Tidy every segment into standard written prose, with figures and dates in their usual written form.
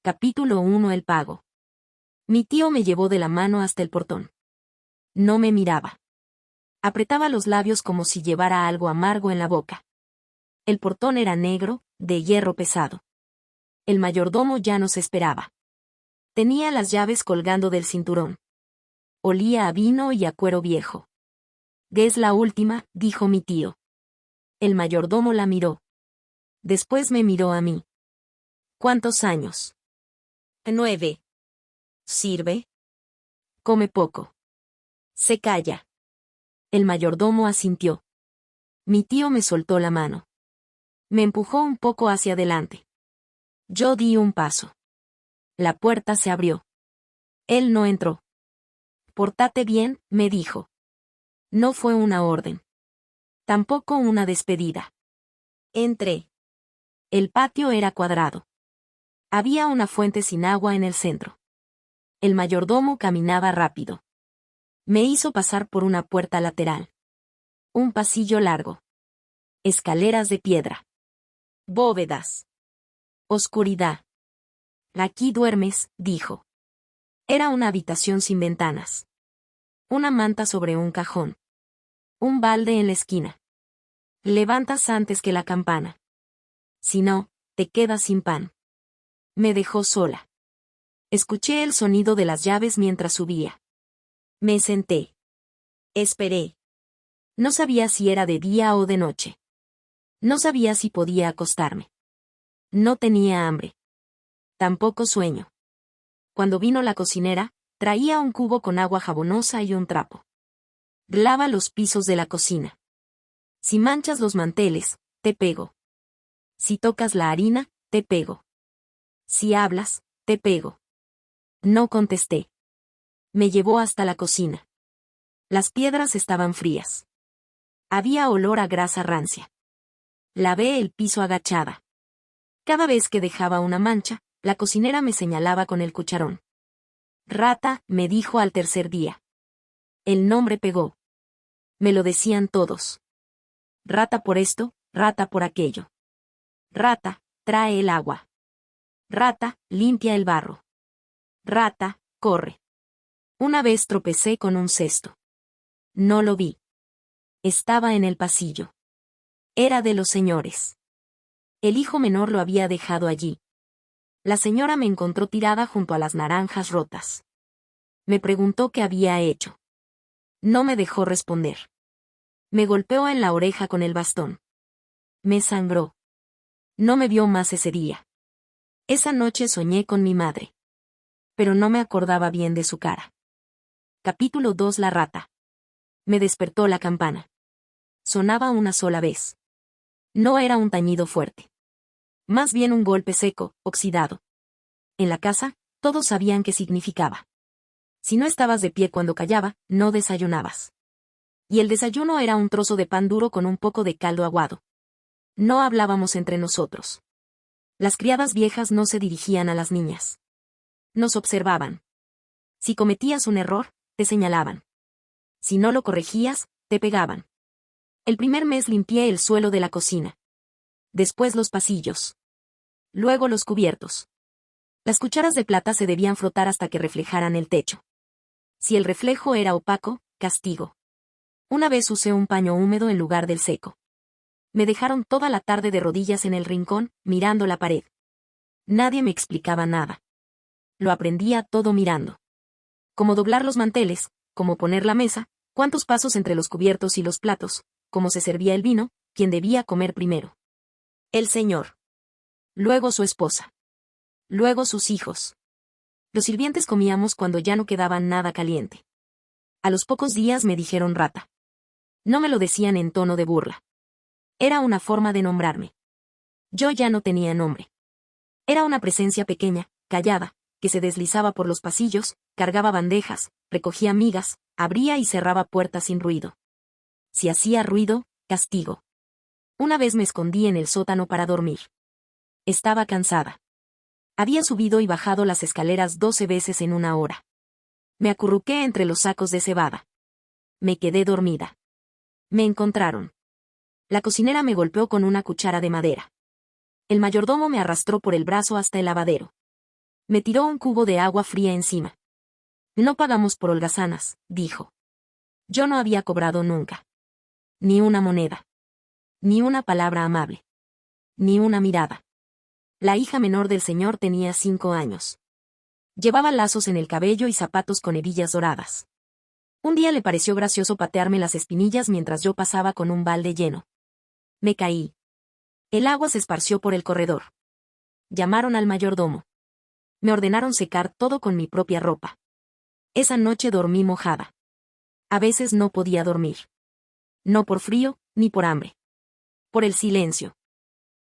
Capítulo 1. El pago. Mi tío me llevó de la mano hasta el portón. No me miraba. Apretaba los labios como si llevara algo amargo en la boca. El portón era negro, de hierro pesado. El mayordomo ya nos esperaba. Tenía las llaves colgando del cinturón. Olía a vino y a cuero viejo. «Es la última», dijo mi tío. El mayordomo la miró. Después me miró a mí. «¿Cuántos años?» 9. ¿Sirve?» «Come poco». «Se calla». El mayordomo asintió. Mi tío me soltó la mano. Me empujó un poco hacia adelante. Yo di un paso. La puerta se abrió. Él no entró. «Pórtate bien», me dijo. No fue una orden. Tampoco una despedida. Entré. El patio era cuadrado. Había una fuente sin agua en el centro. El mayordomo caminaba rápido. Me hizo pasar por una puerta lateral. Un pasillo largo. Escaleras de piedra. Bóvedas. Oscuridad. «Aquí duermes», dijo. Era una habitación sin ventanas. Una manta sobre un cajón. Un balde en la esquina. Levantas antes que la campana. Si no, te quedas sin pan. Me dejó sola. Escuché el sonido de las llaves mientras subía. Me senté. Esperé. No sabía si era de día o de noche. No sabía si podía acostarme. No tenía hambre. Tampoco sueño. Cuando vino la cocinera, traía un cubo con agua jabonosa y un trapo. Lava los pisos de la cocina. Si manchas los manteles, te pego. Si tocas la harina, te pego. Si hablas, te pego. No contesté. Me llevó hasta la cocina. Las piedras estaban frías. Había olor a grasa rancia. Lavé el piso agachada. Cada vez que dejaba una mancha, la cocinera me señalaba con el cucharón. «Rata», me dijo al tercer día. El nombre pegó. Me lo decían todos. Rata por esto, rata por aquello. Rata, trae el agua. Rata, limpia el barro. Rata, corre. Una vez tropecé con un cesto. No lo vi. Estaba en el pasillo. Era de los señores. El hijo menor lo había dejado allí. La señora me encontró tirada junto a las naranjas rotas. Me preguntó qué había hecho. No me dejó responder. Me golpeó en la oreja con el bastón. Me sangró. No me vio más ese día. Esa noche soñé con mi madre. Pero no me acordaba bien de su cara. Capítulo 2. La rata. Me despertó la campana. Sonaba una sola vez. No era un tañido fuerte. Más bien un golpe seco, oxidado. En la casa, todos sabían qué significaba. Si no estabas de pie cuando callaba, no desayunabas. Y el desayuno era un trozo de pan duro con un poco de caldo aguado. No hablábamos entre nosotros. Las criadas viejas no se dirigían a las niñas. Nos observaban. Si cometías un error, te señalaban. Si no lo corregías, te pegaban. El primer mes limpié el suelo de la cocina. Después los pasillos. Luego los cubiertos. Las cucharas de plata se debían frotar hasta que reflejaran el techo. Si el reflejo era opaco, castigo. Una vez usé un paño húmedo en lugar del seco. Me dejaron toda la tarde de rodillas en el rincón, mirando la pared. Nadie me explicaba nada. Lo aprendía todo mirando. Cómo doblar los manteles, cómo poner la mesa, cuántos pasos entre los cubiertos y los platos, cómo se servía el vino, quién debía comer primero. El señor. Luego su esposa. Luego sus hijos. Los sirvientes comíamos cuando ya no quedaba nada caliente. A los pocos días me dijeron rata. No me lo decían en tono de burla. Era una forma de nombrarme. Yo ya no tenía nombre. Era una presencia pequeña, callada, que se deslizaba por los pasillos, cargaba bandejas, recogía migas, abría y cerraba puertas sin ruido. Si hacía ruido, castigo. Una vez me escondí en el sótano para dormir. Estaba cansada. Había subido y bajado las escaleras 12 veces en una hora. Me acurruqué entre los sacos de cebada. Me quedé dormida. Me encontraron. La cocinera me golpeó con una cuchara de madera. El mayordomo me arrastró por el brazo hasta el lavadero. Me tiró un cubo de agua fría encima. No pagamos por holgazanas, dijo. Yo no había cobrado nunca. Ni una moneda. Ni una palabra amable. Ni una mirada. La hija menor del señor tenía 5 años. Llevaba lazos en el cabello y zapatos con hebillas doradas. Un día le pareció gracioso patearme las espinillas mientras yo pasaba con un balde lleno. Me caí. El agua se esparció por el corredor. Llamaron al mayordomo. Me ordenaron secar todo con mi propia ropa. Esa noche dormí mojada. A veces no podía dormir. No por frío, ni por hambre. Por el silencio.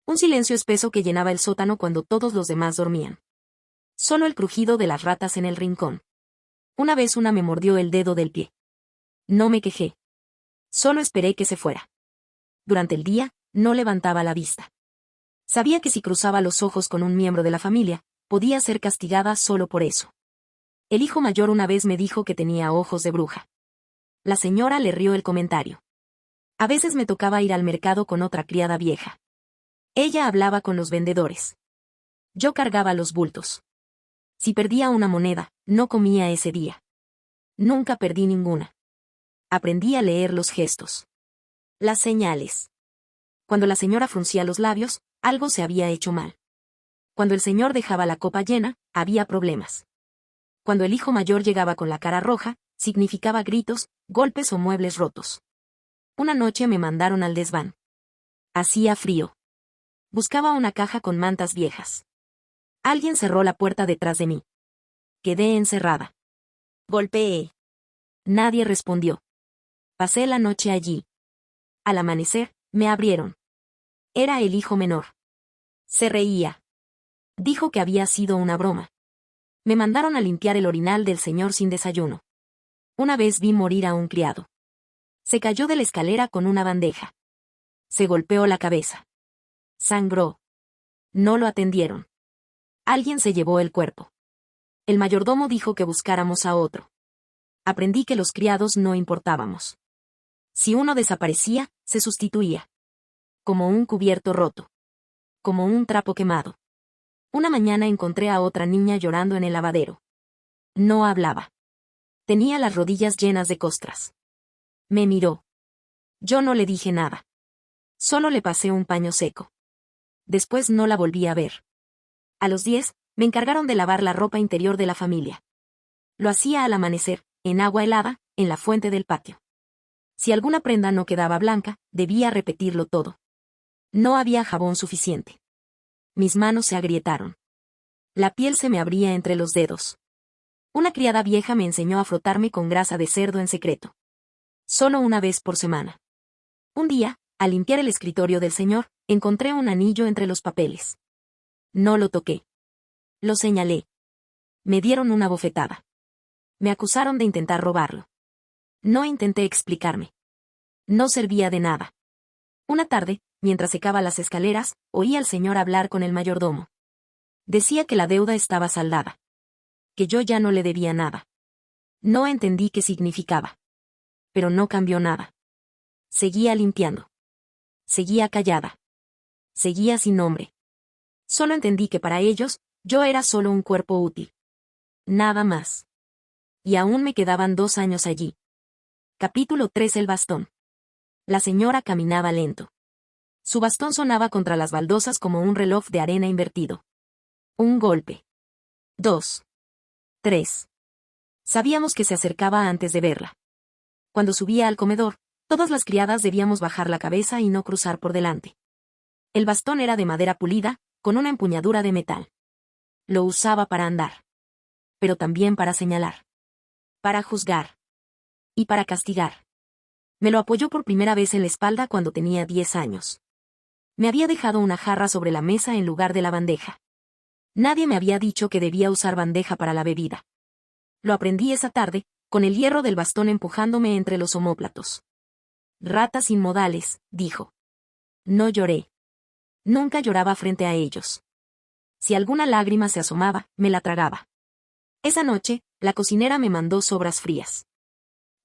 Un silencio espeso que llenaba el sótano cuando todos los demás dormían. Solo el crujido de las ratas en el rincón. Una vez una me mordió el dedo del pie. No me quejé. Solo esperé que se fuera. Durante el día, no levantaba la vista. Sabía que si cruzaba los ojos con un miembro de la familia, podía ser castigada solo por eso. El hijo mayor una vez me dijo que tenía ojos de bruja. La señora le rió el comentario. A veces me tocaba ir al mercado con otra criada vieja. Ella hablaba con los vendedores. Yo cargaba los bultos. Si perdía una moneda, no comía ese día. Nunca perdí ninguna. Aprendí a leer los gestos. Las señales. Cuando la señora fruncía los labios, algo se había hecho mal. Cuando el señor dejaba la copa llena, había problemas. Cuando el hijo mayor llegaba con la cara roja, significaba gritos, golpes o muebles rotos. Una noche me mandaron al desván. Hacía frío. Buscaba una caja con mantas viejas. Alguien cerró la puerta detrás de mí. Quedé encerrada. Golpeé. Nadie respondió. Pasé la noche allí. Al amanecer, me abrieron. Era el hijo menor. Se reía. Dijo que había sido una broma. Me mandaron a limpiar el orinal del señor sin desayuno. Una vez vi morir a un criado. Se cayó de la escalera con una bandeja. Se golpeó la cabeza. Sangró. No lo atendieron. Alguien se llevó el cuerpo. El mayordomo dijo que buscáramos a otro. Aprendí que los criados no importábamos. Si uno desaparecía, se sustituía. Como un cubierto roto. Como un trapo quemado. Una mañana encontré a otra niña llorando en el lavadero. No hablaba. Tenía las rodillas llenas de costras. Me miró. Yo no le dije nada. Solo le pasé un paño seco. Después no la volví a ver. A los 10, me encargaron de lavar la ropa interior de la familia. Lo hacía al amanecer, en agua helada, en la fuente del patio. Si alguna prenda no quedaba blanca, debía repetirlo todo. No había jabón suficiente. Mis manos se agrietaron. La piel se me abría entre los dedos. Una criada vieja me enseñó a frotarme con grasa de cerdo en secreto. Solo una vez por semana. Un día, al limpiar el escritorio del señor, encontré un anillo entre los papeles. No lo toqué. Lo señalé. Me dieron una bofetada. Me acusaron de intentar robarlo. No intenté explicarme. No servía de nada. Una tarde, mientras secaba las escaleras, oí al señor hablar con el mayordomo. Decía que la deuda estaba saldada. Que yo ya no le debía nada. No entendí qué significaba. Pero no cambió nada. Seguía limpiando. Seguía callada. Seguía sin nombre. Solo entendí que para ellos, yo era solo un cuerpo útil. Nada más. Y aún me quedaban 2 años allí. Capítulo 3. El bastón. La señora caminaba lento. Su bastón sonaba contra las baldosas como un reloj de arena invertido. Un golpe. 2. 3. Sabíamos que se acercaba antes de verla. Cuando subía al comedor, todas las criadas debíamos bajar la cabeza y no cruzar por delante. El bastón era de madera pulida, con una empuñadura de metal. Lo usaba para andar. Pero también para señalar. Para juzgar. Y para castigar. Me lo apoyó por primera vez en la espalda cuando tenía 10 años. Me había dejado una jarra sobre la mesa en lugar de la bandeja. Nadie me había dicho que debía usar bandeja para la bebida. Lo aprendí esa tarde, con el hierro del bastón empujándome entre los omóplatos. Ratas inmodales, dijo. No lloré. Nunca lloraba frente a ellos. Si alguna lágrima se asomaba, me la tragaba. Esa noche, la cocinera me mandó sobras frías.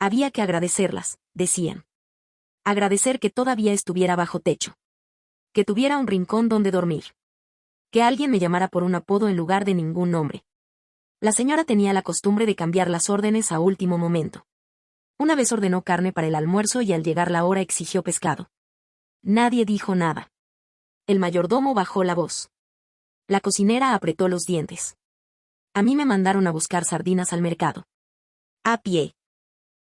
Había que agradecerlas, decían. Agradecer que todavía estuviera bajo techo. Que tuviera un rincón donde dormir. Que alguien me llamara por un apodo en lugar de ningún nombre. La señora tenía la costumbre de cambiar las órdenes a último momento. Una vez ordenó carne para el almuerzo y al llegar la hora exigió pescado. Nadie dijo nada. El mayordomo bajó la voz. La cocinera apretó los dientes. A mí me mandaron a buscar sardinas al mercado. A pie.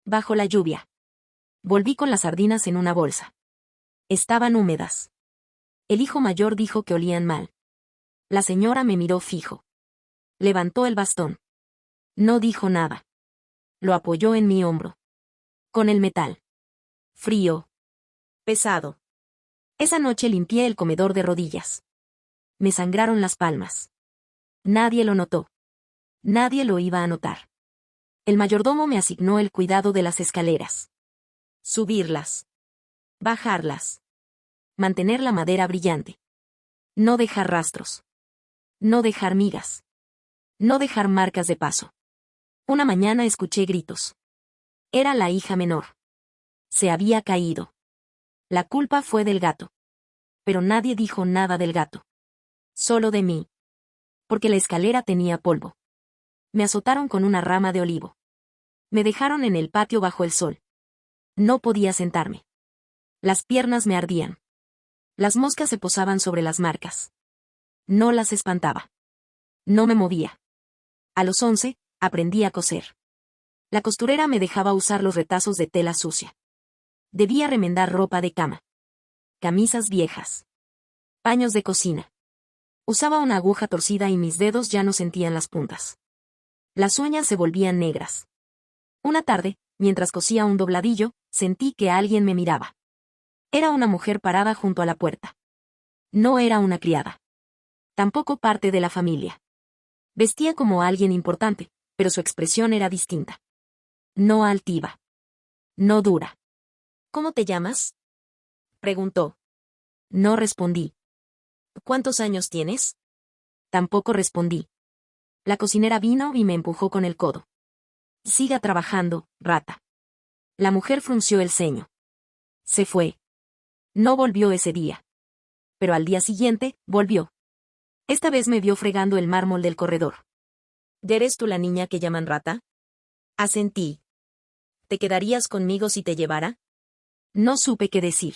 Bajo la lluvia. Volví con las sardinas en una bolsa. Estaban húmedas. El hijo mayor dijo que olían mal. La señora me miró fijo. Levantó el bastón. No dijo nada. Lo apoyó en mi hombro. Con el metal. Frío. Pesado. Esa noche limpié el comedor de rodillas. Me sangraron las palmas. Nadie lo notó. Nadie lo iba a notar. El mayordomo me asignó el cuidado de las escaleras. Subirlas. Bajarlas. Mantener la madera brillante. No dejar rastros. No dejar migas. No dejar marcas de paso. Una mañana escuché gritos. Era la hija menor. Se había caído. La culpa fue del gato. Pero nadie dijo nada del gato. Solo de mí. Porque la escalera tenía polvo. Me azotaron con una rama de olivo. Me dejaron en el patio bajo el sol. No podía sentarme. Las piernas me ardían. Las moscas se posaban sobre las marcas. No las espantaba. No me movía. A los 11, aprendí a coser. La costurera me dejaba usar los retazos de tela sucia. Debía remendar ropa de cama. Camisas viejas. Paños de cocina. Usaba una aguja torcida y mis dedos ya no sentían las puntas. Las uñas se volvían negras. Una tarde, mientras cosía un dobladillo, sentí que alguien me miraba. Era una mujer parada junto a la puerta. No era una criada. Tampoco parte de la familia. Vestía como alguien importante, pero su expresión era distinta. No altiva. No dura. ¿Cómo te llamas?, preguntó. No respondí. ¿Cuántos años tienes? Tampoco respondí. La cocinera vino y me empujó con el codo. Siga trabajando, rata. La mujer frunció el ceño. Se fue. No volvió ese día. Pero al día siguiente, volvió. Esta vez me vio fregando el mármol del corredor. ¿Eres tú la niña que llaman rata? Asentí. ¿Te quedarías conmigo si te llevara? No supe qué decir.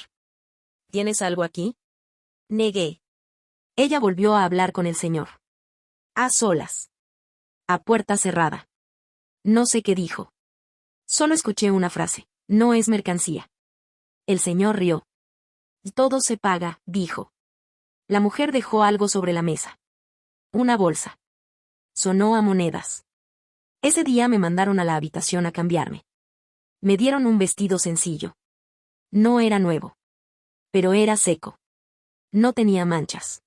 ¿Tienes algo aquí? Negué. Ella volvió a hablar con el señor. A solas. A puerta cerrada. No sé qué dijo. Solo escuché una frase. No es mercancía. El señor rió. Todo se paga, dijo. La mujer dejó algo sobre la mesa. Una bolsa. Sonó a monedas. Ese día me mandaron a la habitación a cambiarme. Me dieron un vestido sencillo. No era nuevo. Pero era seco. No tenía manchas.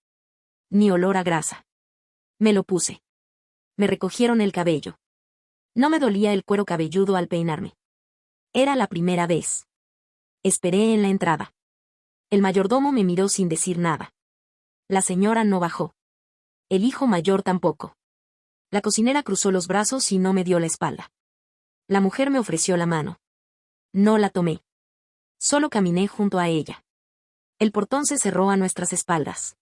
Ni olor a grasa. Me lo puse. Me recogieron el cabello. No me dolía el cuero cabelludo al peinarme. Era la primera vez. Esperé en la entrada. El mayordomo me miró sin decir nada. La señora no bajó. El hijo mayor tampoco. La cocinera cruzó los brazos y no me dio la espalda. La mujer me ofreció la mano. No la tomé. Solo caminé junto a ella. El portón se cerró a nuestras espaldas.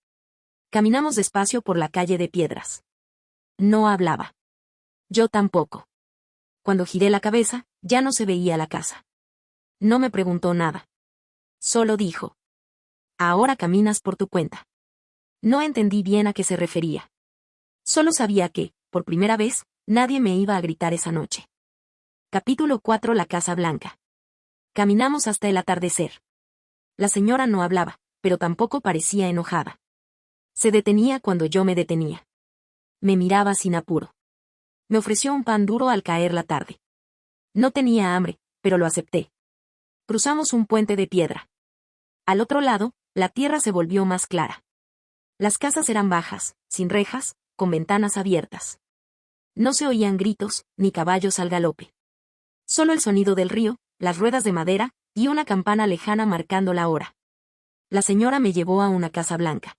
Caminamos despacio por la calle de piedras. No hablaba. Yo tampoco. Cuando giré la cabeza, ya no se veía la casa. No me preguntó nada. Solo dijo. Ahora caminas por tu cuenta. No entendí bien a qué se refería. Solo sabía que, por primera vez, nadie me iba a gritar esa noche. Capítulo 4. La Casa Blanca. Caminamos hasta el atardecer. La señora no hablaba, pero tampoco parecía enojada. Se detenía cuando yo me detenía. Me miraba sin apuro. Me ofreció un pan duro al caer la tarde. No tenía hambre, pero lo acepté. Cruzamos un puente de piedra. Al otro lado, la tierra se volvió más clara. Las casas eran bajas, sin rejas, con ventanas abiertas. No se oían gritos, ni caballos al galope. Solo el sonido del río, las ruedas de madera, y una campana lejana marcando la hora. La señora me llevó a una casa blanca.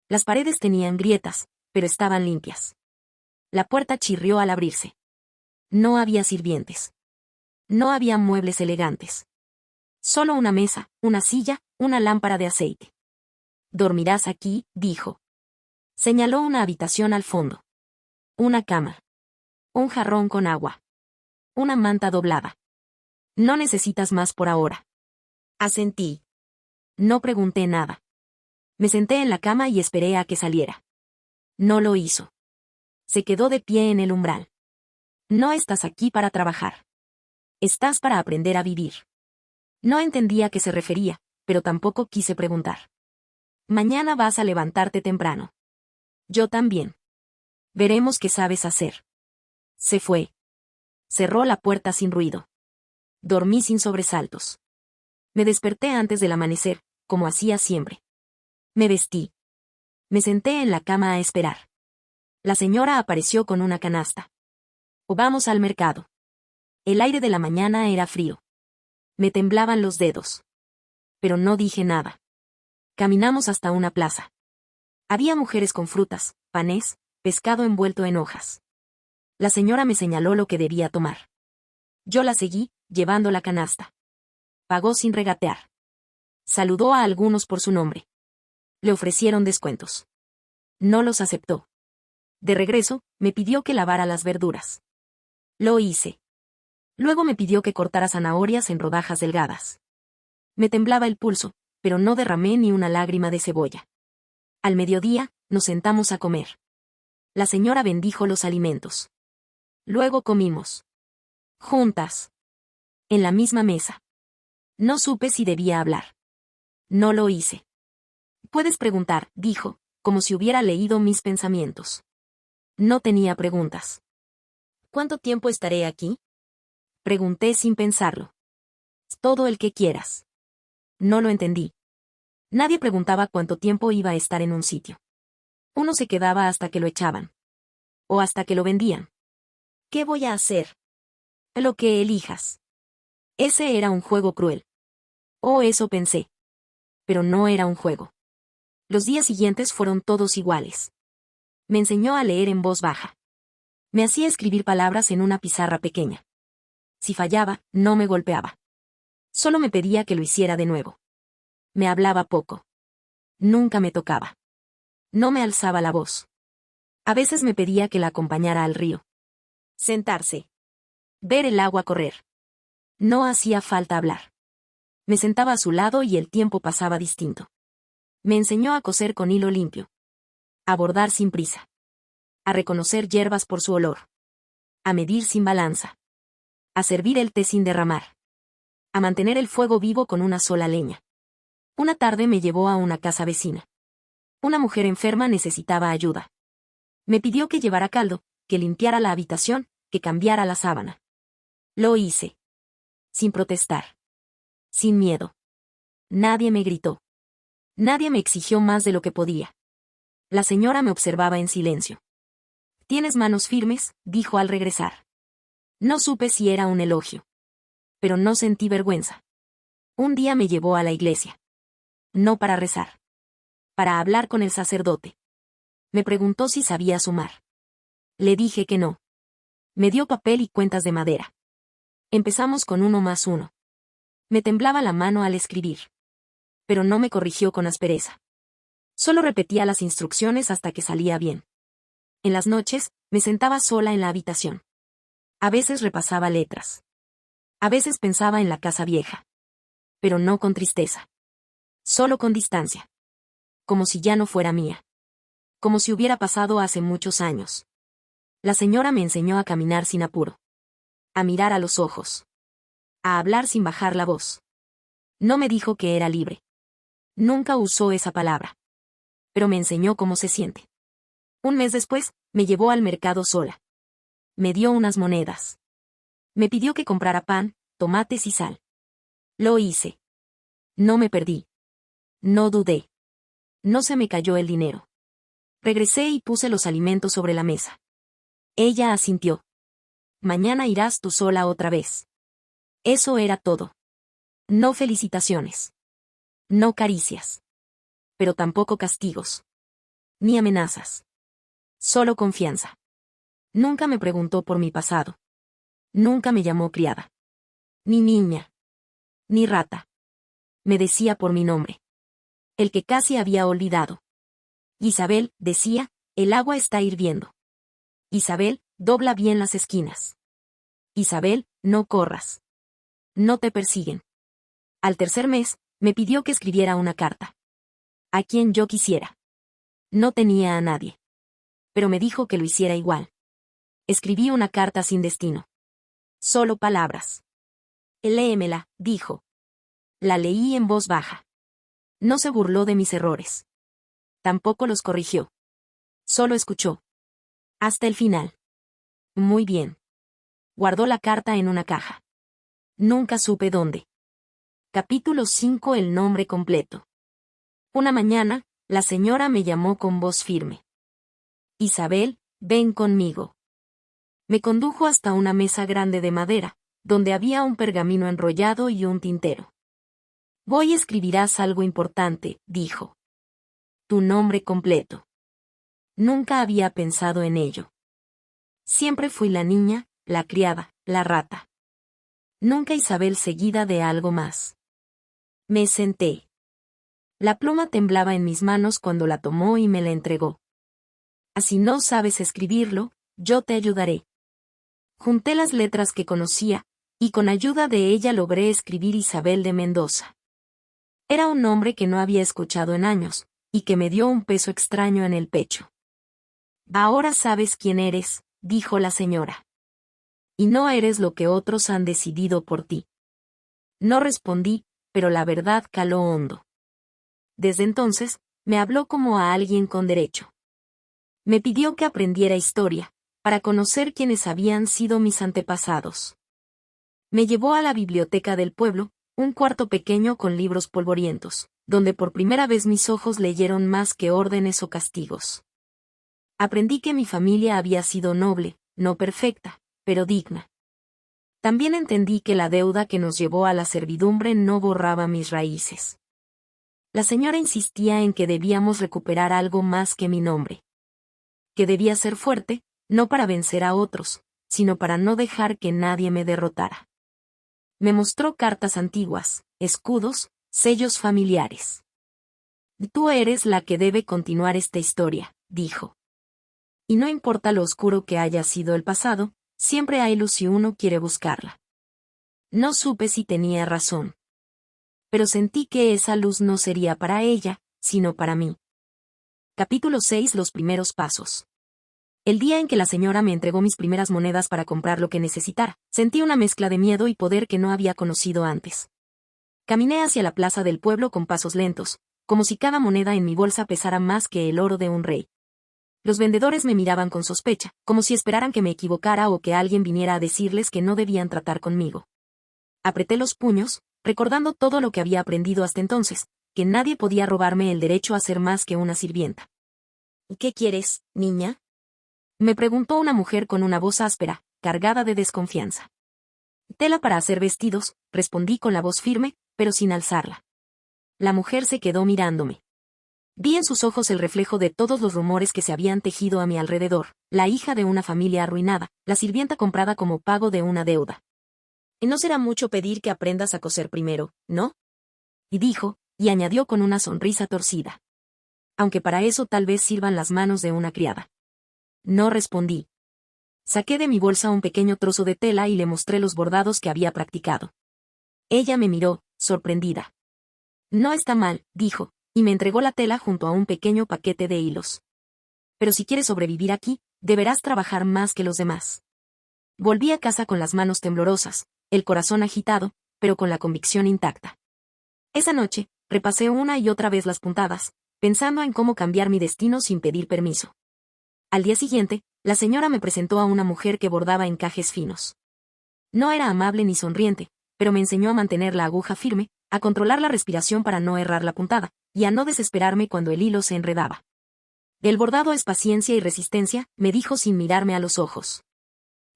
Las paredes tenían grietas, pero estaban limpias. La puerta chirrió al abrirse. No había sirvientes. No había muebles elegantes. Solo una mesa, una silla, una lámpara de aceite. «Dormirás aquí», dijo. Señaló una habitación al fondo. Una cama. Un jarrón con agua. Una manta doblada. No necesitas más por ahora. Asentí. No pregunté nada. Me senté en la cama y esperé a que saliera. No lo hizo. Se quedó de pie en el umbral. No estás aquí para trabajar. Estás para aprender a vivir. No entendía a qué se refería, pero tampoco quise preguntar. Mañana vas a levantarte temprano. Yo también. Veremos qué sabes hacer. Se fue. Cerró la puerta sin ruido. Dormí sin sobresaltos. Me desperté antes del amanecer, como hacía siempre. Me vestí. Me senté en la cama a esperar. La señora apareció con una canasta. O vamos al mercado. El aire de la mañana era frío. Me temblaban los dedos. Pero no dije nada. Caminamos hasta una plaza. Había mujeres con frutas, panes, pescado envuelto en hojas. La señora me señaló lo que debía tomar. Yo la seguí, llevando la canasta. Pagó sin regatear. Saludó a algunos por su nombre. Le ofrecieron descuentos. No los aceptó. De regreso, me pidió que lavara las verduras. Lo hice. Luego me pidió que cortara zanahorias en rodajas delgadas. Me temblaba el pulso, pero no derramé ni una lágrima de cebolla. Al mediodía, nos sentamos a comer. La señora bendijo los alimentos. Luego comimos. Juntas. En la misma mesa. No supe si debía hablar. No lo hice. Puedes preguntar, dijo, como si hubiera leído mis pensamientos. No tenía preguntas. ¿Cuánto tiempo estaré aquí? Pregunté sin pensarlo. Todo el que quieras. No lo entendí. Nadie preguntaba cuánto tiempo iba a estar en un sitio. Uno se quedaba hasta que lo echaban. O hasta que lo vendían. ¿Qué voy a hacer? Lo que elijas. Ese era un juego cruel. Oh, eso pensé. Pero no era un juego. Los días siguientes fueron todos iguales. Me enseñó a leer en voz baja. Me hacía escribir palabras en una pizarra pequeña. Si fallaba, no me golpeaba. Solo me pedía que lo hiciera de nuevo. Me hablaba poco. Nunca me tocaba. No me alzaba la voz. A veces me pedía que la acompañara al río. Sentarse. Ver el agua correr. No hacía falta hablar. Me sentaba a su lado y el tiempo pasaba distinto. Me enseñó a coser con hilo limpio. A bordar sin prisa. A reconocer hierbas por su olor. A medir sin balanza. A servir el té sin derramar. A mantener el fuego vivo con una sola leña. Una tarde me llevó a una casa vecina. Una mujer enferma necesitaba ayuda. Me pidió que llevara caldo, que limpiara la habitación, que cambiara la sábana. Lo hice. Sin protestar. Sin miedo. Nadie me gritó. Nadie me exigió más de lo que podía. La señora me observaba en silencio. Tienes manos firmes, dijo al regresar. No supe si era un elogio. Pero no sentí vergüenza. Un día me llevó a la iglesia. No para rezar. Para hablar con el sacerdote. Me preguntó si sabía sumar. Le dije que no. Me dio papel y cuentas de madera. Empezamos con 1 más 1. Me temblaba la mano al escribir. Pero no me corrigió con aspereza. Solo repetía las instrucciones hasta que salía bien. En las noches, me sentaba sola en la habitación. A veces repasaba letras. A veces pensaba en la casa vieja. Pero no con tristeza. Solo con distancia. Como si ya no fuera mía. Como si hubiera pasado hace muchos años. La señora me enseñó a caminar sin apuro. A mirar a los ojos. A hablar sin bajar la voz. No me dijo que era libre. Nunca usó esa palabra. Pero me enseñó cómo se siente. Un mes después, me llevó al mercado sola. Me dio unas monedas. Me pidió que comprara pan, tomates y sal. Lo hice. No me perdí. No dudé. No se me cayó el dinero. Regresé y puse los alimentos sobre la mesa. Ella asintió. Mañana irás tú sola otra vez. Eso era todo. No felicitaciones. No caricias. Pero tampoco castigos. Ni amenazas. Solo confianza. Nunca me preguntó por mi pasado. Nunca me llamó criada. Ni niña. Ni rata. Me decía por mi nombre. El que casi había olvidado. Isabel, decía, el agua está hirviendo. Isabel, dobla bien las esquinas. Isabel, no corras. No te persiguen. Al tercer mes, me pidió que escribiera una carta. A quien yo quisiera. No tenía a nadie. Pero me dijo que lo hiciera igual. Escribí una carta sin destino. Solo palabras. Léemela, dijo. La leí en voz baja. No se burló de mis errores. Tampoco los corrigió. Solo escuchó. Hasta el final. Muy bien. Guardó la carta en una caja. Nunca supe dónde. Capítulo 5. El nombre completo. Una mañana, la señora me llamó con voz firme. Isabel, ven conmigo. Me condujo hasta una mesa grande de madera, donde había un pergamino enrollado y un tintero. Voy escribirás algo importante, dijo. Tu nombre completo. Nunca había pensado en ello. Siempre fui la niña, la criada, la rata. Nunca Isabel seguida de algo más. Me senté. La pluma temblaba en mis manos cuando la tomó y me la entregó. Así no sabes escribirlo, yo te ayudaré. Junté las letras que conocía, y con ayuda de ella logré escribir Isabel de Mendoza. Era un nombre que no había escuchado en años, y que me dio un peso extraño en el pecho. Ahora sabes quién eres, dijo la señora. Y no eres lo que otros han decidido por ti. No respondí, pero la verdad caló hondo. Desde entonces, me habló como a alguien con derecho. Me pidió que aprendiera historia, para conocer quiénes habían sido mis antepasados. Me llevó a la biblioteca del pueblo, un cuarto pequeño con libros polvorientos, donde por primera vez mis ojos leyeron más que órdenes o castigos. Aprendí que mi familia había sido noble, no perfecta, pero digna. También entendí que la deuda que nos llevó a la servidumbre no borraba mis raíces. La señora insistía en que debíamos recuperar algo más que mi nombre. Que debía ser fuerte, no para vencer a otros, sino para no dejar que nadie me derrotara. Me mostró cartas antiguas, escudos, sellos familiares. Tú eres la que debe continuar esta historia, dijo. Y no importa lo oscuro que haya sido el pasado, siempre hay luz si uno quiere buscarla. No supe si tenía razón. Pero sentí que esa luz no sería para ella, sino para mí. Capítulo 6. Los primeros pasos. El día en que la señora me entregó mis primeras monedas para comprar lo que necesitara, sentí una mezcla de miedo y poder que no había conocido antes. Caminé hacia la plaza del pueblo con pasos lentos, como si cada moneda en mi bolsa pesara más que el oro de un rey. Los vendedores me miraban con sospecha, como si esperaran que me equivocara o que alguien viniera a decirles que no debían tratar conmigo. Apreté los puños, recordando todo lo que había aprendido hasta entonces, que nadie podía robarme el derecho a ser más que una sirvienta. ¿Qué quieres, niña? Me preguntó una mujer con una voz áspera, cargada de desconfianza. Tela para hacer vestidos, respondí con la voz firme, pero sin alzarla. La mujer se quedó mirándome. Vi en sus ojos el reflejo de todos los rumores que se habían tejido a mi alrededor, la hija de una familia arruinada, la sirvienta comprada como pago de una deuda. Y no será mucho pedir que aprendas a coser primero, ¿no? Y dijo, y añadió con una sonrisa torcida. Aunque para eso tal vez sirvan las manos de una criada. No respondí. Saqué de mi bolsa un pequeño trozo de tela y le mostré los bordados que había practicado. Ella me miró, sorprendida. No está mal, dijo, y me entregó la tela junto a un pequeño paquete de hilos. Pero si quieres sobrevivir aquí, deberás trabajar más que los demás. Volví a casa con las manos temblorosas, el corazón agitado, pero con la convicción intacta. Esa noche, repasé una y otra vez las puntadas, pensando en cómo cambiar mi destino sin pedir permiso. Al día siguiente, la señora me presentó a una mujer que bordaba encajes finos. No era amable ni sonriente, pero me enseñó a mantener la aguja firme, a controlar la respiración para no errar la puntada, y a no desesperarme cuando el hilo se enredaba. El bordado es paciencia y resistencia, me dijo sin mirarme a los ojos.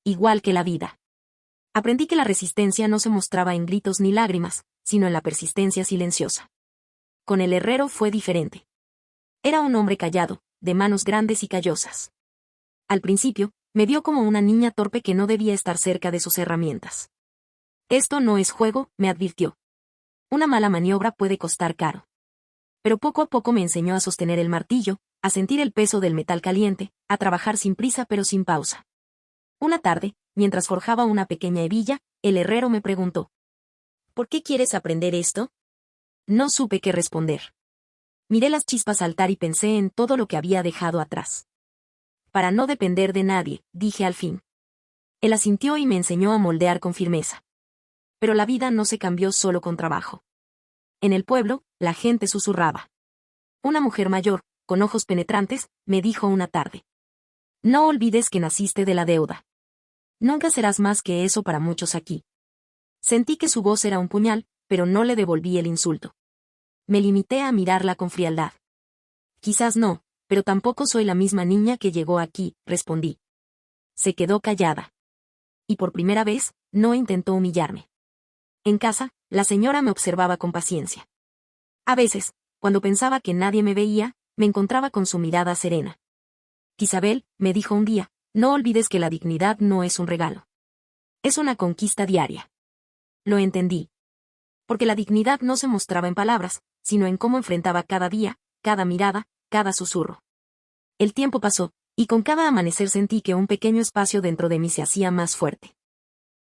Igual que la vida. Aprendí que la resistencia no se mostraba en gritos ni lágrimas, sino en la persistencia silenciosa. Con el herrero fue diferente. Era un hombre callado, de manos grandes y callosas. Al principio, me vio como una niña torpe que no debía estar cerca de sus herramientas. Esto no es juego, me advirtió. Una mala maniobra puede costar caro. Pero poco a poco me enseñó a sostener el martillo, a sentir el peso del metal caliente, a trabajar sin prisa pero sin pausa. Una tarde, mientras forjaba una pequeña hebilla, el herrero me preguntó: ¿por qué quieres aprender esto? No supe qué responder. Miré las chispas saltar y pensé en todo lo que había dejado atrás. Para no depender de nadie, dije al fin. Él asintió y me enseñó a moldear con firmeza. Pero la vida no se cambió solo con trabajo. En el pueblo, la gente susurraba. Una mujer mayor, con ojos penetrantes, me dijo una tarde: no olvides que naciste de la deuda. Nunca serás más que eso para muchos aquí. Sentí que su voz era un puñal, pero no le devolví el insulto. Me limité a mirarla con frialdad. Quizás no, pero tampoco soy la misma niña que llegó aquí, respondí. Se quedó callada. Y por primera vez, no intentó humillarme. En casa, la señora me observaba con paciencia. A veces, cuando pensaba que nadie me veía, me encontraba con su mirada serena. Isabel, me dijo un día, no olvides que la dignidad no es un regalo. Es una conquista diaria. Lo entendí. Porque la dignidad no se mostraba en palabras, sino en cómo enfrentaba cada día, cada mirada, cada susurro. El tiempo pasó, y con cada amanecer sentí que un pequeño espacio dentro de mí se hacía más fuerte.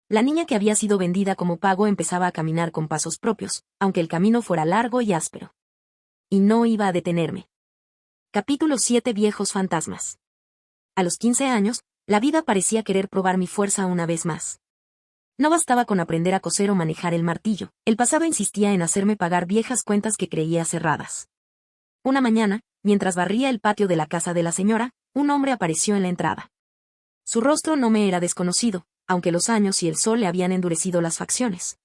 La niña que había sido vendida como pago empezaba a caminar con pasos propios, aunque el camino fuera largo y áspero. Y no iba a detenerme. Capítulo 7. Viejos fantasmas. A los 15 años, la vida parecía querer probar mi fuerza una vez más. No bastaba con aprender a coser o manejar el martillo, el pasado insistía en hacerme pagar viejas cuentas que creía cerradas. Una mañana, mientras barría el patio de la casa de la señora, un hombre apareció en la entrada. Su rostro no me era desconocido, aunque los años y el sol le habían endurecido las facciones.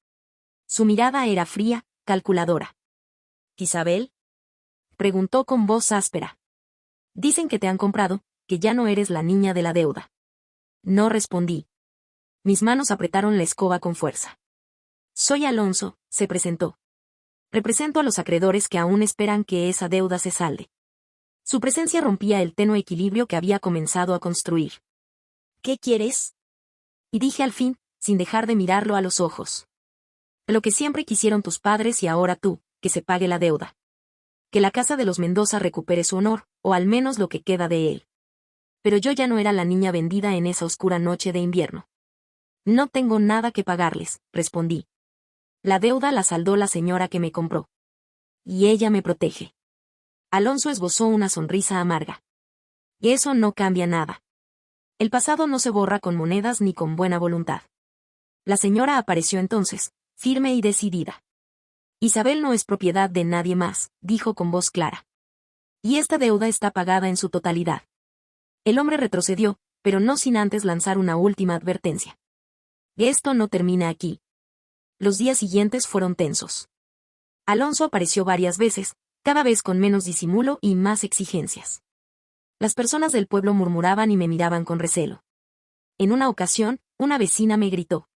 Su mirada era fría, calculadora. ¿Isabel? Preguntó con voz áspera. Dicen que te han comprado, que ya no eres la niña de la deuda. No respondí. Mis manos apretaron la escoba con fuerza. Soy Alonso, se presentó. Represento a los acreedores que aún esperan que esa deuda se salde. Su presencia rompía el tenue equilibrio que había comenzado a construir. ¿Qué quieres? Y dije al fin, sin dejar de mirarlo a los ojos. Lo que siempre quisieron tus padres y ahora tú, que se pague la deuda. Que la casa de los Mendoza recupere su honor, o al menos lo que queda de él. Pero yo ya no era la niña vendida en esa oscura noche de invierno. No tengo nada que pagarles, respondí. La deuda la saldó la señora que me compró. Y ella me protege. Alonso esbozó una sonrisa amarga. Y eso no cambia nada. El pasado no se borra con monedas ni con buena voluntad. La señora apareció entonces, firme y decidida. Isabel no es propiedad de nadie más, dijo con voz clara. Y esta deuda está pagada en su totalidad. El hombre retrocedió, pero no sin antes lanzar una última advertencia. Esto no termina aquí. Los días siguientes fueron tensos. Alonso apareció varias veces, cada vez con menos disimulo y más exigencias. Las personas del pueblo murmuraban y me miraban con recelo. En una ocasión, una vecina me gritó: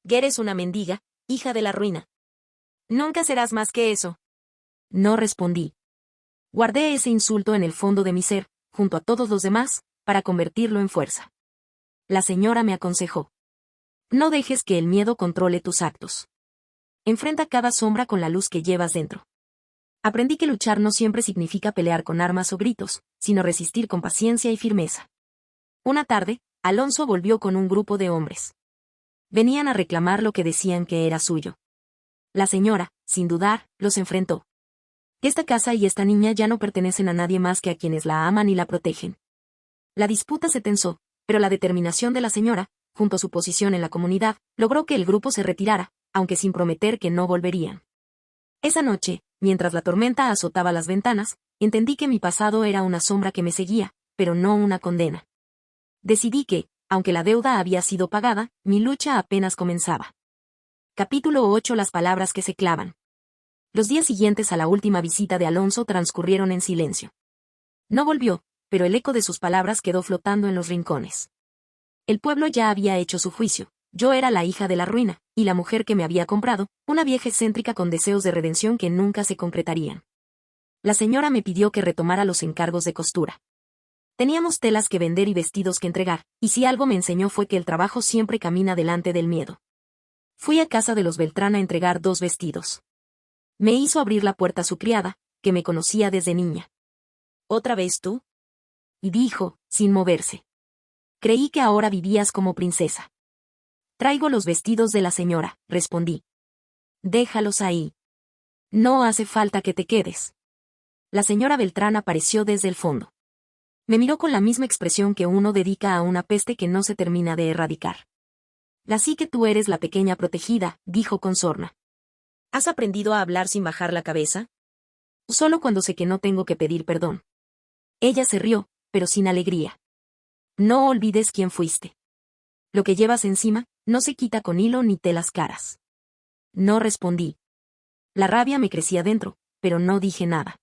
«Eres una mendiga, hija de la ruina. Nunca serás más que eso». No respondí. Guardé ese insulto en el fondo de mi ser, junto a todos los demás, para convertirlo en fuerza. La señora me aconsejó: no dejes que el miedo controle tus actos. Enfrenta cada sombra con la luz que llevas dentro. Aprendí que luchar no siempre significa pelear con armas o gritos, sino resistir con paciencia y firmeza. Una tarde, Alonso volvió con un grupo de hombres. Venían a reclamar lo que decían que era suyo. La señora, sin dudar, los enfrentó. Esta casa y esta niña ya no pertenecen a nadie más que a quienes la aman y la protegen. La disputa se tensó, pero la determinación de la señora, junto a su posición en la comunidad, logró que el grupo se retirara, aunque sin prometer que no volverían. Esa noche, mientras la tormenta azotaba las ventanas, entendí que mi pasado era una sombra que me seguía, pero no una condena. Decidí que, aunque la deuda había sido pagada, mi lucha apenas comenzaba. Capítulo 8. Las palabras que se clavan. Los días siguientes a la última visita de Alonso transcurrieron en silencio. No volvió, pero el eco de sus palabras quedó flotando en los rincones. El pueblo ya había hecho su juicio. Yo era la hija de la ruina, y la mujer que me había comprado, una vieja excéntrica con deseos de redención que nunca se concretarían. La señora me pidió que retomara los encargos de costura. Teníamos telas que vender y vestidos que entregar, y si algo me enseñó fue que el trabajo siempre camina delante del miedo. Fui a casa de los Beltrán a entregar 2 vestidos. Me hizo abrir la puerta su criada, que me conocía desde niña. ¿Otra vez tú? Y dijo, sin moverse. Creí que ahora vivías como princesa. Traigo los vestidos de la señora, respondí. Déjalos ahí. No hace falta que te quedes. La señora Beltrán apareció desde el fondo. Me miró con la misma expresión que uno dedica a una peste que no se termina de erradicar. Así que tú eres la pequeña protegida, dijo con sorna. ¿Has aprendido a hablar sin bajar la cabeza? Solo cuando sé que no tengo que pedir perdón. Ella se rió, pero sin alegría. No olvides quién fuiste. Lo que llevas encima, no se quita con hilo ni telas caras. No respondí. La rabia me crecía dentro, pero no dije nada.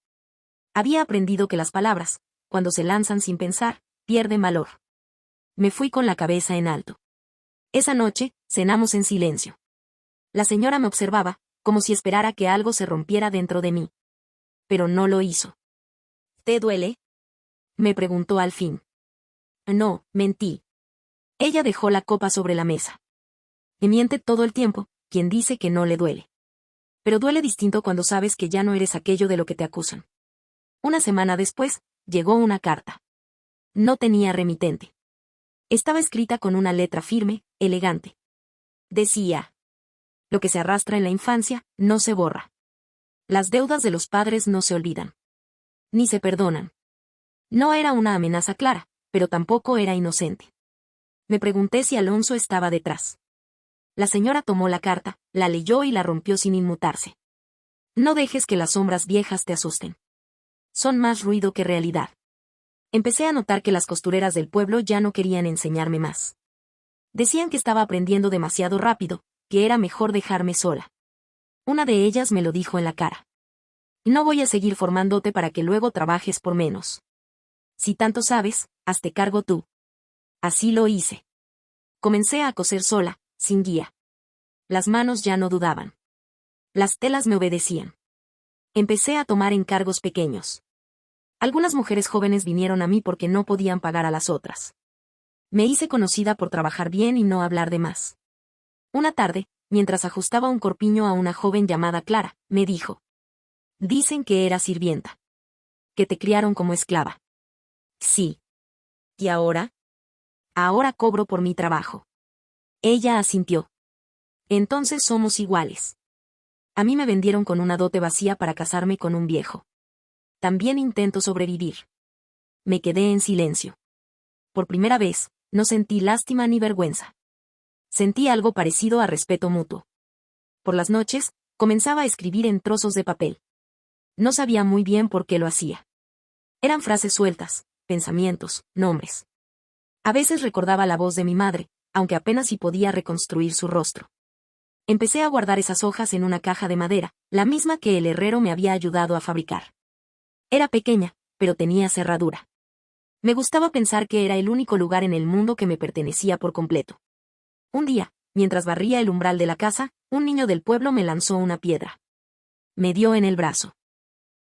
Había aprendido que las palabras, cuando se lanzan sin pensar, pierden valor. Me fui con la cabeza en alto. Esa noche, cenamos en silencio. La señora me observaba, como si esperara que algo se rompiera dentro de mí. Pero no lo hizo. ¿Te duele? Me preguntó al fin. No, mentí. Ella dejó la copa sobre la mesa. Me miente todo el tiempo, quien dice que no le duele. Pero duele distinto cuando sabes que ya no eres aquello de lo que te acusan. Una semana después, llegó una carta. No tenía remitente. Estaba escrita con una letra firme, elegante. Decía: lo que se arrastra en la infancia, no se borra. Las deudas de los padres no se olvidan. Ni se perdonan. No era una amenaza clara, pero tampoco era inocente. Me pregunté si Alonso estaba detrás. La señora tomó la carta, la leyó y la rompió sin inmutarse. No dejes que las sombras viejas te asusten. Son más ruido que realidad. Empecé a notar que las costureras del pueblo ya no querían enseñarme más. Decían que estaba aprendiendo demasiado rápido, que era mejor dejarme sola. Una de ellas me lo dijo en la cara. No voy a seguir formándote para que luego trabajes por menos. Si tanto sabes, hazte cargo tú. Así lo hice. Comencé a coser sola, sin guía. Las manos ya no dudaban. Las telas me obedecían. Empecé a tomar encargos pequeños. Algunas mujeres jóvenes vinieron a mí porque no podían pagar a las otras. Me hice conocida por trabajar bien y no hablar de más. Una tarde, mientras ajustaba un corpiño a una joven llamada Clara, me dijo: dicen que eras sirvienta. Que te criaron como esclava. Sí. ¿Y ahora? Ahora cobro por mi trabajo. Ella asintió. Entonces somos iguales. A mí me vendieron con una dote vacía para casarme con un viejo. También intento sobrevivir. Me quedé en silencio. Por primera vez, no sentí lástima ni vergüenza. Sentí algo parecido a respeto mutuo. Por las noches, comenzaba a escribir en trozos de papel. No sabía muy bien por qué lo hacía. Eran frases sueltas, pensamientos, nombres. A veces recordaba la voz de mi madre, aunque apenas si podía reconstruir su rostro. Empecé a guardar esas hojas en una caja de madera, la misma que el herrero me había ayudado a fabricar. Era pequeña, pero tenía cerradura. Me gustaba pensar que era el único lugar en el mundo que me pertenecía por completo. Un día, mientras barría el umbral de la casa, un niño del pueblo me lanzó una piedra. Me dio en el brazo.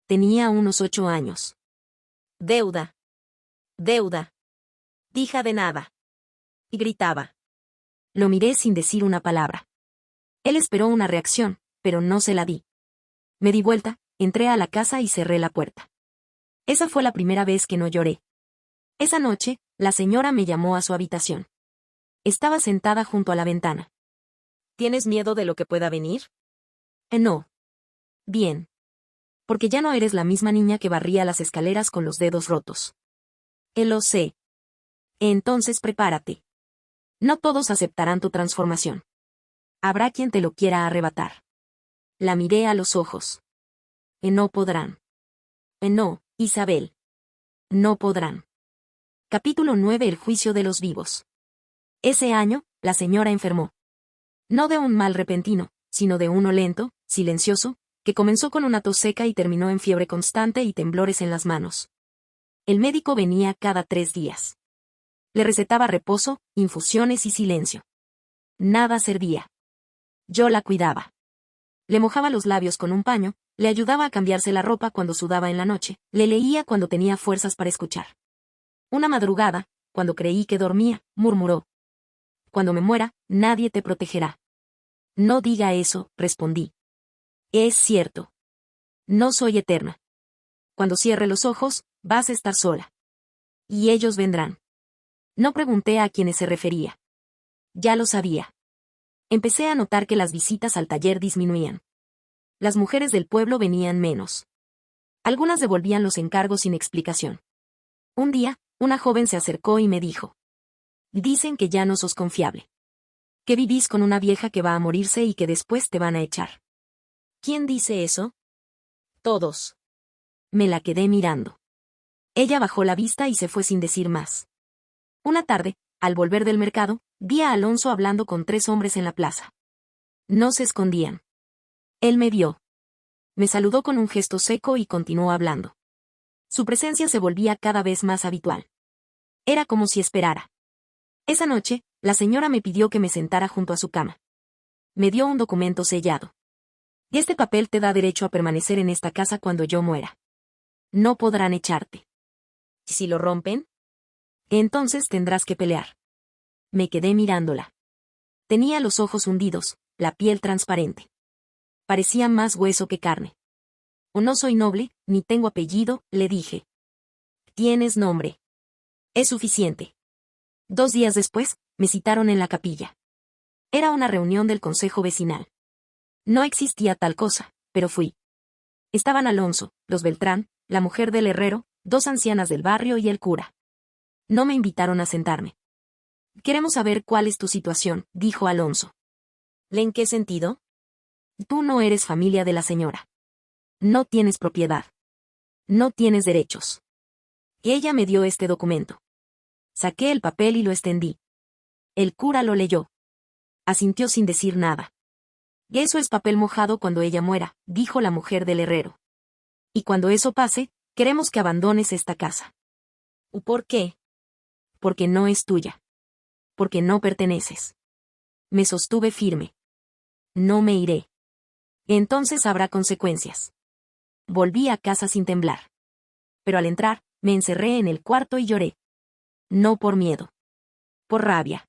Tenía unos 8 años. Deuda. Deuda. Hija de nada. Y gritaba. Lo miré sin decir una palabra. Él esperó una reacción, pero no se la di. Me di vuelta, entré a la casa y cerré la puerta. Esa fue la primera vez que no lloré. Esa noche, la señora me llamó a su habitación. Estaba sentada junto a la ventana. ¿Tienes miedo de lo que pueda venir? No. Bien. Porque ya no eres la misma niña que barría las escaleras con los dedos rotos. Lo sé. Entonces prepárate. No todos aceptarán tu transformación. Habrá quien te lo quiera arrebatar. La miré a los ojos. No podrán. No, Isabel. No podrán. Capítulo 9: El juicio de los vivos. Ese año, la señora enfermó. No de un mal repentino, sino de uno lento, silencioso, que comenzó con una tos seca y terminó en fiebre constante y temblores en las manos. El médico venía cada 3 días. Le recetaba reposo, infusiones y silencio. Nada servía. Yo la cuidaba. Le mojaba los labios con un paño, le ayudaba a cambiarse la ropa cuando sudaba en la noche, le leía cuando tenía fuerzas para escuchar. Una madrugada, cuando creí que dormía, murmuró: cuando me muera, nadie te protegerá. No diga eso, respondí. Es cierto. No soy eterna. Cuando cierre los ojos, Vas a estar sola. Y ellos vendrán. No pregunté a quiénes se refería. Ya lo sabía. Empecé a notar que las visitas al taller disminuían. Las mujeres del pueblo venían menos. Algunas devolvían los encargos sin explicación. Un día, una joven se acercó y me dijo: dicen que ya no sos confiable. Que vivís con una vieja que va a morirse y que después te van a echar. ¿Quién dice eso? Todos. Me la quedé mirando. Ella bajó la vista y se fue sin decir más. Una tarde, al volver del mercado, vi a Alonso hablando con 3 hombres en la plaza. No se escondían. Él me vio. Me saludó con un gesto seco y continuó hablando. Su presencia se volvía cada vez más habitual. Era como si esperara. Esa noche, la señora me pidió que me sentara junto a su cama. Me dio un documento sellado. Y este papel te da derecho a permanecer en esta casa cuando yo muera. No podrán echarte. ¿Y si lo rompen? Entonces tendrás que pelear. Me quedé mirándola. Tenía los ojos hundidos, la piel transparente. Parecía más hueso que carne. O no soy noble, ni tengo apellido, le dije. Tienes nombre. Es suficiente. 2 días después, me citaron en la capilla. Era una reunión del consejo vecinal. No existía tal cosa, pero fui. Estaban Alonso, los Beltrán, la mujer del herrero, 2 ancianas del barrio y el cura. No me invitaron a sentarme. Queremos saber cuál es tu situación, dijo Alonso. ¿En qué sentido? Tú no eres familia de la señora. No tienes propiedad. No tienes derechos. Ella me dio este documento. Saqué el papel y lo extendí. El cura lo leyó. Asintió sin decir nada. Eso es papel mojado cuando ella muera, dijo la mujer del herrero. Y cuando eso pase, queremos que abandones esta casa. ¿Por qué? Porque no es tuya. Porque no perteneces. Me sostuve firme. No me iré. Entonces habrá consecuencias. Volví a casa sin temblar. Pero al entrar, me encerré en el cuarto y lloré. No por miedo. Por rabia.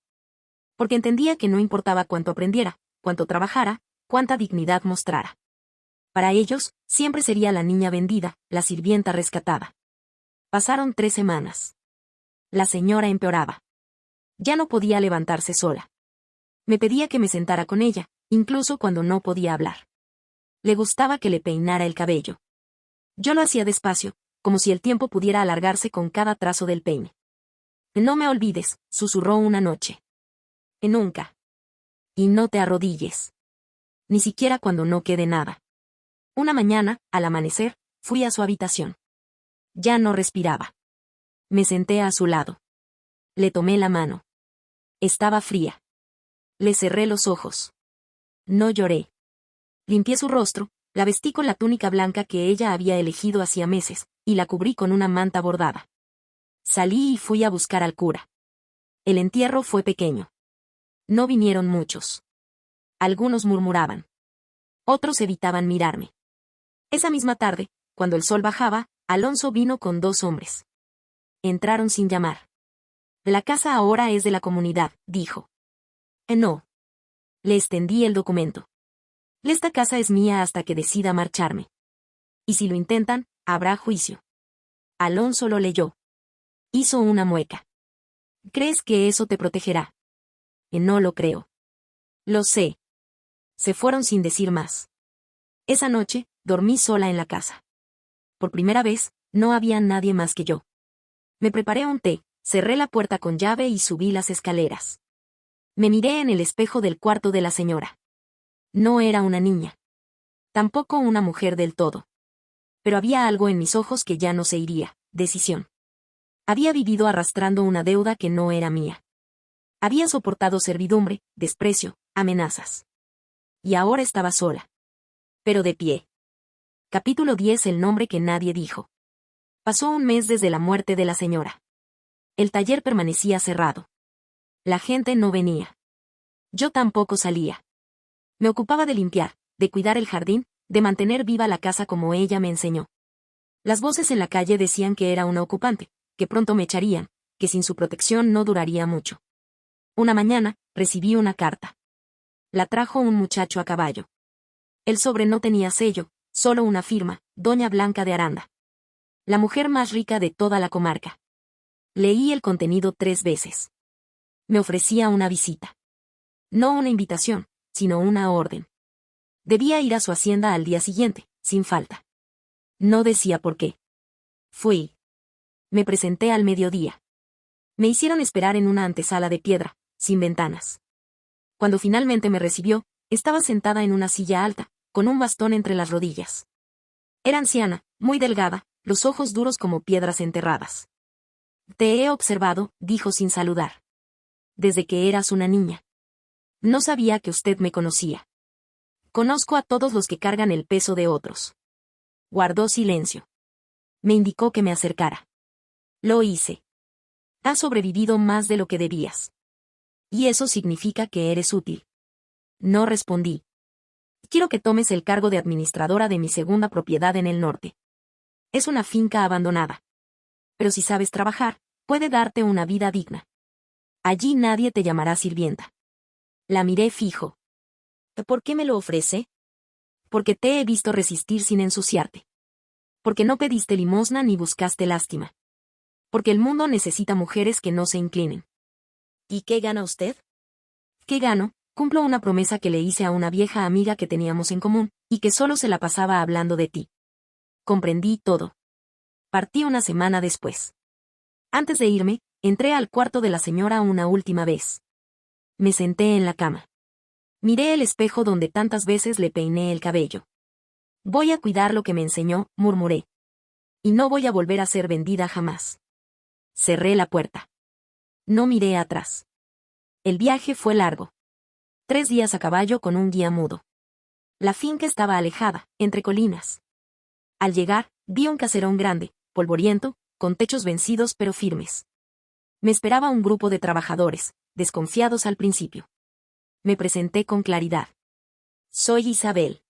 Porque entendía que no importaba cuánto aprendiera, cuánto trabajara, cuánta dignidad mostrara. Para ellos, siempre sería la niña vendida, la sirvienta rescatada. Pasaron 3 semanas. La señora empeoraba. Ya no podía levantarse sola. Me pedía que me sentara con ella, incluso cuando no podía hablar. Le gustaba que le peinara el cabello. Yo lo hacía despacio, como si el tiempo pudiera alargarse con cada trazo del peine. No me olvides, susurró una noche. Nunca. Y no te arrodilles. Ni siquiera cuando no quede nada. Una mañana, al amanecer, fui a su habitación. Ya no respiraba. Me senté a su lado. Le tomé la mano. Estaba fría. Le cerré los ojos. No lloré. Limpié su rostro, la vestí con la túnica blanca que ella había elegido hacía meses, y la cubrí con una manta bordada. Salí y fui a buscar al cura. El entierro fue pequeño. No vinieron muchos. Algunos murmuraban. Otros evitaban mirarme. Esa misma tarde, cuando el sol bajaba, Alonso vino con 2 hombres. Entraron sin llamar. La casa ahora es de la comunidad, dijo. No. Le extendí el documento. Esta casa es mía hasta que decida marcharme. Y si lo intentan, habrá juicio. Alonso lo leyó. Hizo una mueca. ¿Crees que eso te protegerá? No lo creo. Lo sé. Se fueron sin decir más. Esa noche, dormí sola en la casa. Por primera vez, no había nadie más que yo. Me preparé un té, cerré la puerta con llave y subí las escaleras. Me miré en el espejo del cuarto de la señora. No era una niña. Tampoco una mujer del todo. Pero había algo en mis ojos que ya no se iría, decisión. Había vivido arrastrando una deuda que no era mía. Había soportado servidumbre, desprecio, amenazas. Y ahora estaba sola. Pero de pie. Capítulo 10. El nombre que nadie dijo. Pasó un mes desde la muerte de la señora. El taller permanecía cerrado. La gente no venía. Yo tampoco salía. Me ocupaba de limpiar, de cuidar el jardín, de mantener viva la casa como ella me enseñó. Las voces en la calle decían que era una ocupante, que pronto me echarían, que sin su protección no duraría mucho. Una mañana, recibí una carta. La trajo un muchacho a caballo. El sobre no tenía sello, solo una firma, Doña Blanca de Aranda. La mujer más rica de toda la comarca. Leí el contenido 3 veces. Me ofrecía una visita. No una invitación, sino una orden. Debía ir a su hacienda al día siguiente, sin falta. No decía por qué. Fui. Me presenté al mediodía. Me hicieron esperar en una antesala de piedra, sin ventanas. Cuando finalmente me recibió, estaba sentada en una silla alta, con un bastón entre las rodillas. Era anciana, muy delgada, los ojos duros como piedras enterradas. Te he observado, dijo sin saludar. Desde que eras una niña. No sabía que usted me conocía. Conozco a todos los que cargan el peso de otros. Guardó silencio. Me indicó que me acercara. Lo hice. Has sobrevivido más de lo que debías. Y eso significa que eres útil. No respondí. Quiero que tomes el cargo de administradora de mi segunda propiedad en el norte. Es una finca abandonada. Pero si sabes trabajar, puede darte una vida digna. Allí nadie te llamará sirvienta. La miré fijo. ¿Por qué me lo ofrece? Porque te he visto resistir sin ensuciarte. Porque no pediste limosna ni buscaste lástima. Porque el mundo necesita mujeres que no se inclinen. ¿Y qué gana usted? ¿Qué gano? Cumplo una promesa que le hice a una vieja amiga que teníamos en común, y que solo se la pasaba hablando de ti. Comprendí todo. Partí una semana después. Antes de irme, entré al cuarto de la señora una última vez. Me senté en la cama. Miré el espejo donde tantas veces le peiné el cabello. Voy a cuidar lo que me enseñó, murmuré. Y no voy a volver a ser vendida jamás. Cerré la puerta. No miré atrás. El viaje fue largo. 3 días a caballo con un guía mudo. La finca estaba alejada, entre colinas. Al llegar, vi un caserón grande, polvoriento, con techos vencidos pero firmes. Me esperaba un grupo de trabajadores, desconfiados al principio. Me presenté con claridad. Soy Isabel.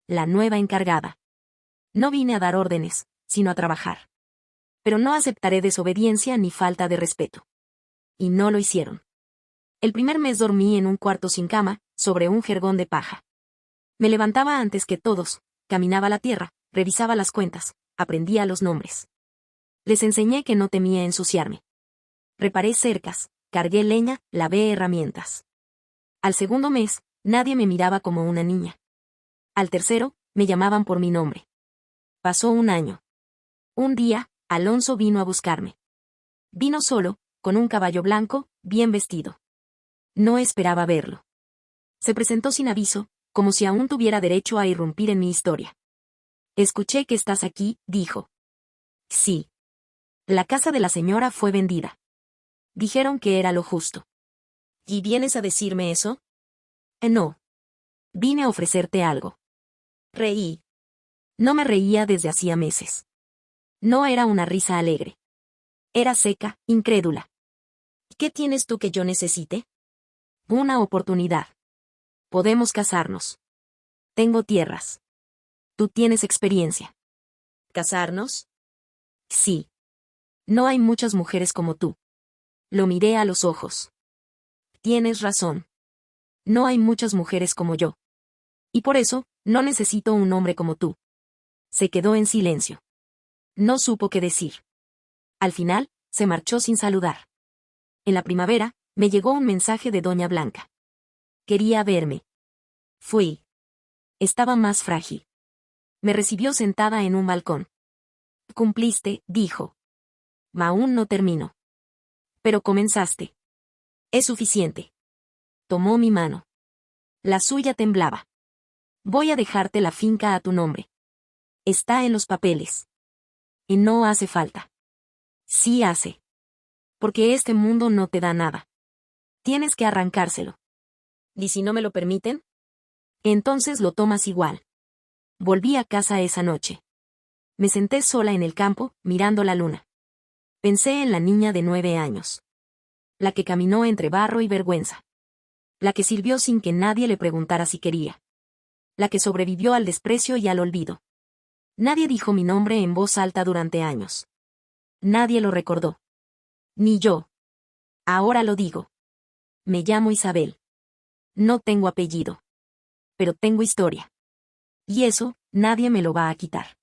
La nueva encargada. No vine a dar órdenes, sino a trabajar. Pero no aceptaré desobediencia ni falta de respeto. Y no lo hicieron. El primer mes dormí en un cuarto sin cama, sobre un jergón de paja. Me levantaba antes que todos, caminaba la tierra, revisaba las cuentas, aprendía los nombres. Les enseñé que no temía ensuciarme. Reparé cercas, cargué leña, lavé herramientas. Al segundo mes, nadie me miraba como una niña. Al tercero, me llamaban por mi nombre. Pasó un año. Un día, Alonso vino a buscarme. Vino solo, con un caballo blanco, bien vestido. No esperaba verlo. Se presentó sin aviso, como si aún tuviera derecho a irrumpir en mi historia. Escuché que estás aquí, dijo. Sí. La casa de la señora fue vendida. Dijeron que era lo justo. ¿Y vienes a decirme eso? No. Vine a ofrecerte algo. Reí. No me reía desde hacía meses. No era una risa alegre. Era seca, incrédula. ¿Qué tienes tú que yo necesite? Una oportunidad. Podemos casarnos. Tengo tierras. Tú tienes experiencia. ¿Casarnos? Sí. No hay muchas mujeres como tú. Lo miré a los ojos. Tienes razón. No hay muchas mujeres como yo. Y por eso, no necesito un hombre como tú. Se quedó en silencio. No supo qué decir. Al final, se marchó sin saludar. En la primavera, me llegó un mensaje de Doña Blanca. Quería verme. Fui. Estaba más frágil. Me recibió sentada en un balcón. Cumpliste, dijo. Aún no termino. Pero comenzaste. Es suficiente. Tomó mi mano. La suya temblaba. Voy a dejarte la finca a tu nombre. Está en los papeles. Y no hace falta. Sí hace. Porque este mundo no te da nada. Tienes que arrancárselo. ¿Y si no me lo permiten? Entonces lo tomas igual. Volví a casa esa noche. Me senté sola en el campo, mirando la luna. Pensé en la niña de 9 años. La que caminó entre barro y vergüenza. La que sirvió sin que nadie le preguntara si quería. La que sobrevivió al desprecio y al olvido. Nadie dijo mi nombre en voz alta durante años. Nadie lo recordó. Ni yo. Ahora lo digo. Me llamo Isabel. No tengo apellido. Pero tengo historia. Y eso, nadie me lo va a quitar.